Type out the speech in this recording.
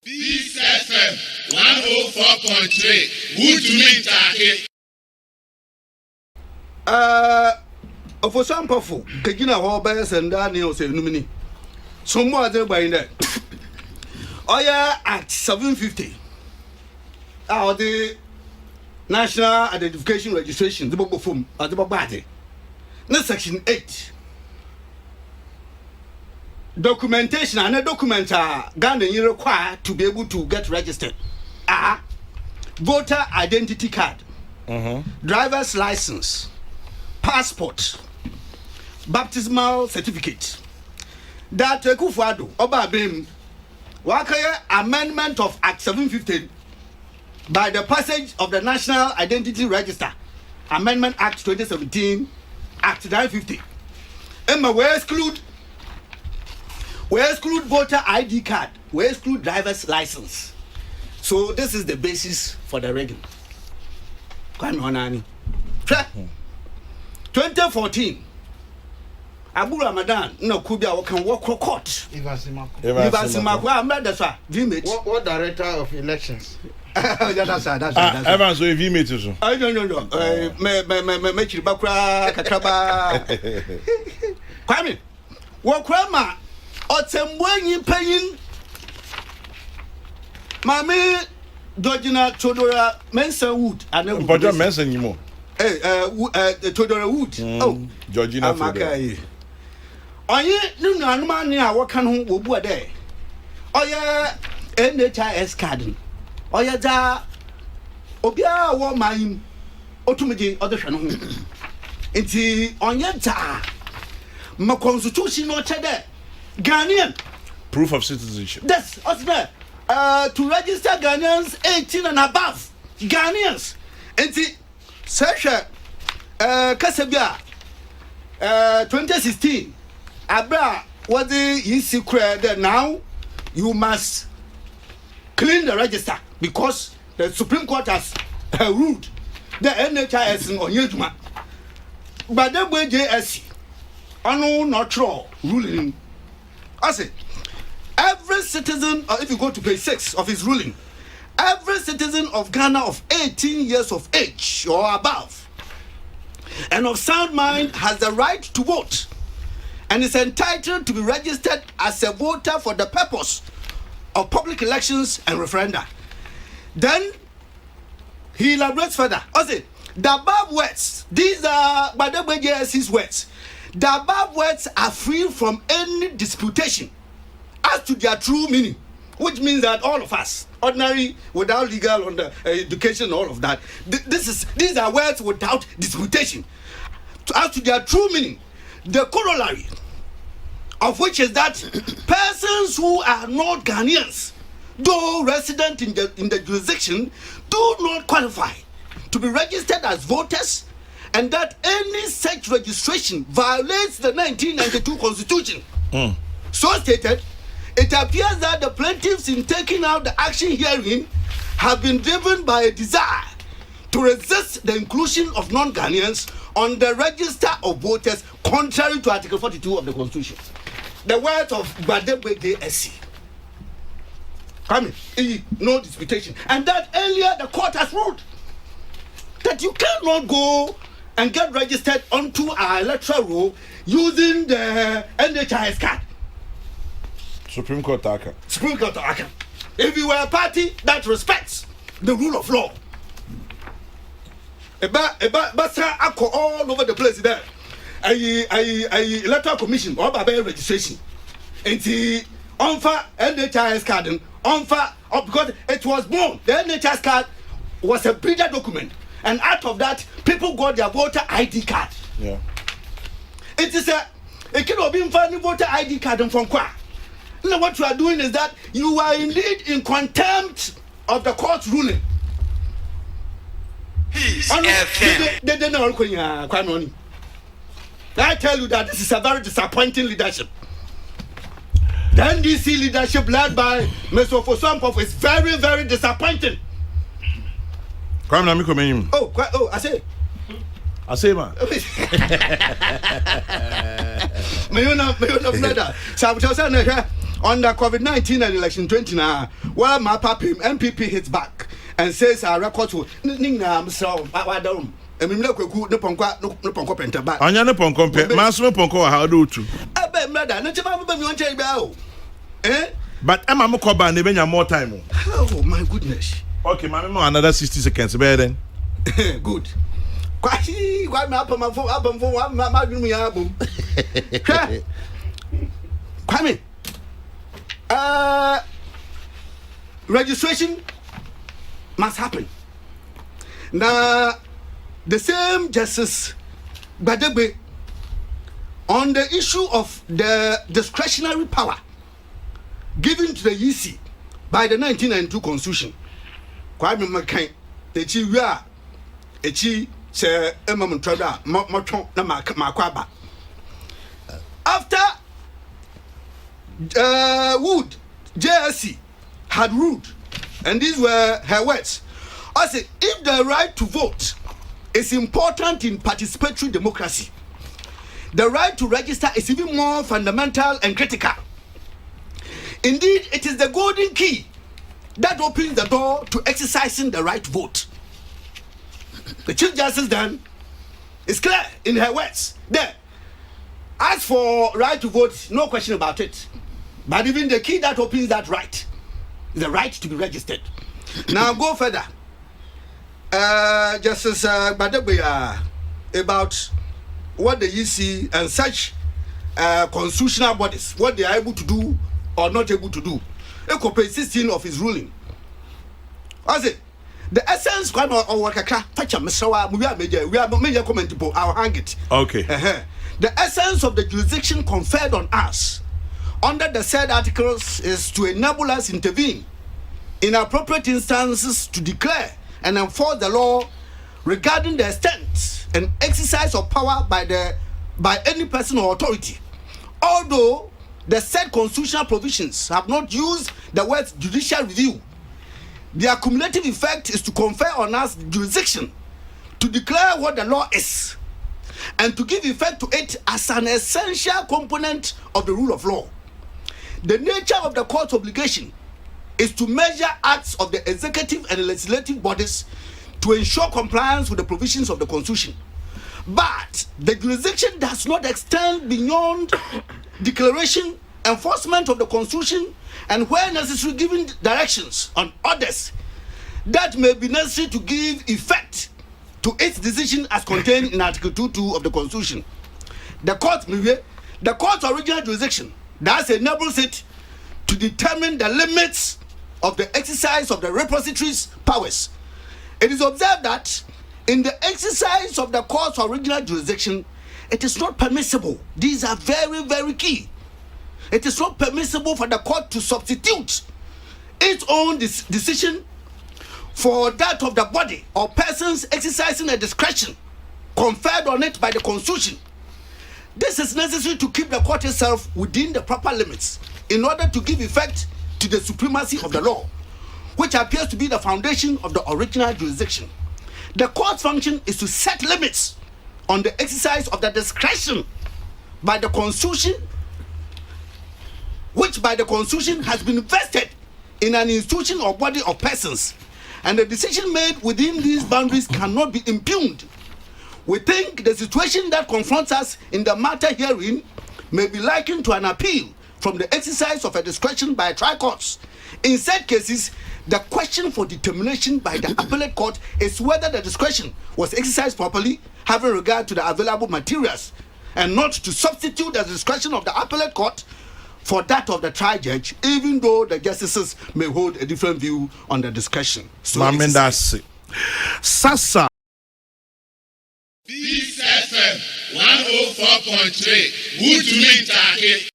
Peace FM 104.3. Woodmeat Take. Ofosu Ampofo, Kegina Hobes and Daniel say Numini. Some more there by that. Oh yeah, Act 750. The National Identification Registration, the Bobo Fum, at the Babate. Now Section 8. Documentation and a document Ghana you require to be able to get registered. Voter identity card, driver's license, passport, baptismal certificate. That Kufuado Oba Bim Wakaya amendment of Act 750 by the passage of the National Identity Register, Amendment Act 2017, Act 950. Emma, we exclude voter ID card, we exclude driver's license. So this is the basis for the regular. 2014, Abu Ramadan, no Kubia can walk court. What director of elections? That's Evans will be meeting. I don't know. Make you bakra kakraba. Kwame, Wakrama, Otembwenyi paying Mame Georgina Chodora Mensa Wood. I know. But you're mentioning you more. Chodora Wood. Oh, Georgina Chodora. Oye, no man near what can who will day. Oya NHIS card. Oya da Obia war mine automatic other channel. Inti Onyeta. My constitution no chede. Ghanaian. Proof of citizenship. That's what's there. To register Ghanaians 18 and above. Ghanaians. Inti Sasha Kasabia 2016. Abra what the secret that now you must clean the register because the Supreme Court has ruled the NHIS on Yejuma. But the way JSC not true ruling. I say every citizen, or if you go to page 6 of his ruling, every citizen of Ghana of 18 years of age or above and of sound mind has the right to vote and is entitled to be registered as a voter for the purpose of public elections and referenda. Then he elaborates further. I say the above words, these are by the way JSC's words. The above words are free from any disputation as to their true meaning, which means that all of us, ordinary, without legal education, all of that, these are words without disputation. As to their true meaning, the corollary of which is that persons who are not Ghanaians, though resident in the jurisdiction, do not qualify to be registered as voters, and that any such registration violates the 1992 Constitution. So stated, it appears that the plaintiffs in taking out the action herein have been driven by a desire to resist the inclusion of non-Ghanaians on the register of voters contrary to Article 42 of the Constitution. The words of Badebe DSC. No disputation. And that earlier the court has ruled that you cannot go and get registered onto our electoral roll using the NHIS card. Supreme Court Aka. Supreme Court Aka. If you were a party that respects the rule of law, Basa all over the place there. I electoral commission or by registration. And the onfa NHIS card onfa because it was born. The NHIS card was a breeder document. And out of that, people got their voter ID card. Yeah. It is it cannot be finding voter ID card from Kwa. Now what you are doing is that you are indeed in contempt of the court's ruling. I tell you that this is a very disappointing leadership. The NDC leadership led by Mr. Ofosu Ampofo is very, very disappointing. Oh, I say. I say, man. May you not brother. under COVID-19 and election 20 now, well, my papi MPP hits back and says our records will so I don't. I mean, look, no ponko penta back. Anya no ponko pe, masimo ponko how do tu. Abe mother, no chama be me won tell you. Eh? But Emma Mokoba ne benya more time. Oh my goodness. Okay, mama mo another 60 seconds be then. Good. Why me up my phone, my dream ya boom. Kwame. Registration must happen. Now, the same Justice Badegbe on the issue of the discretionary power given to the EC by the 1992 Constitution. Kwame Makai, echi wia, echi se emam ntrada moton na makwaba. After Wood JSC had ruled, and these were her words. I say, if the right to vote is important in participatory democracy, the right to register is even more fundamental and critical. Indeed, it is the golden key that opens the door to exercising the right to vote. The Chief Justice then is clear in her words. There, as for right to vote, no question about it. But even the key that opens that right is the right to be registered. Now go further. Justice Badegbe about what the EC and such constitutional bodies, what they are able to do or not able to do. Page 16 of his ruling. I say, the essence of Wakaka, touch a Messawa, we are major commentable, I'll hang it. Okay. The essence of the jurisdiction conferred on us under the said articles is to enable us intervene in appropriate instances to declare and enforce the law regarding the extent and exercise of power by any person or authority. Although the said constitutional provisions have not used the word judicial review, their cumulative effect is to confer on us jurisdiction to declare what the law is and to give effect to it as an essential component of the rule of law. The nature of the court's obligation is to measure acts of the executive and legislative bodies to ensure compliance with the provisions of the Constitution. But the jurisdiction does not extend beyond declaration, enforcement of the Constitution, and where necessary giving directions on orders that may be necessary to give effect to its decision as contained in Article 2.2 of the Constitution. The court's original jurisdiction thus enables it to determine the limits of the exercise of the repository's powers. It is observed that in the exercise of the court's original jurisdiction, it is not permissible. These are very, very key. It is not permissible for the court to substitute its own decision for that of the body or persons exercising a discretion conferred on it by the Constitution. This is necessary to keep the court itself within the proper limits in order to give effect to the supremacy of the law, which appears to be the foundation of the original jurisdiction. The court's function is to set limits on the exercise of the discretion by the Constitution, which by the Constitution has been vested in an institution or body of persons, and the decision made within these boundaries cannot be impugned. We think the situation that confronts us in the matter herein may be likened to an appeal from the exercise of a discretion by trial courts. In such cases, the question for determination by the appellate court is whether the discretion was exercised properly, having regard to the available materials, and not to substitute the discretion of the appellate court for that of the trial judge, even though the justices may hold a different view on the discretion. So Sasa. Peace FM 104.3. Good to meet you.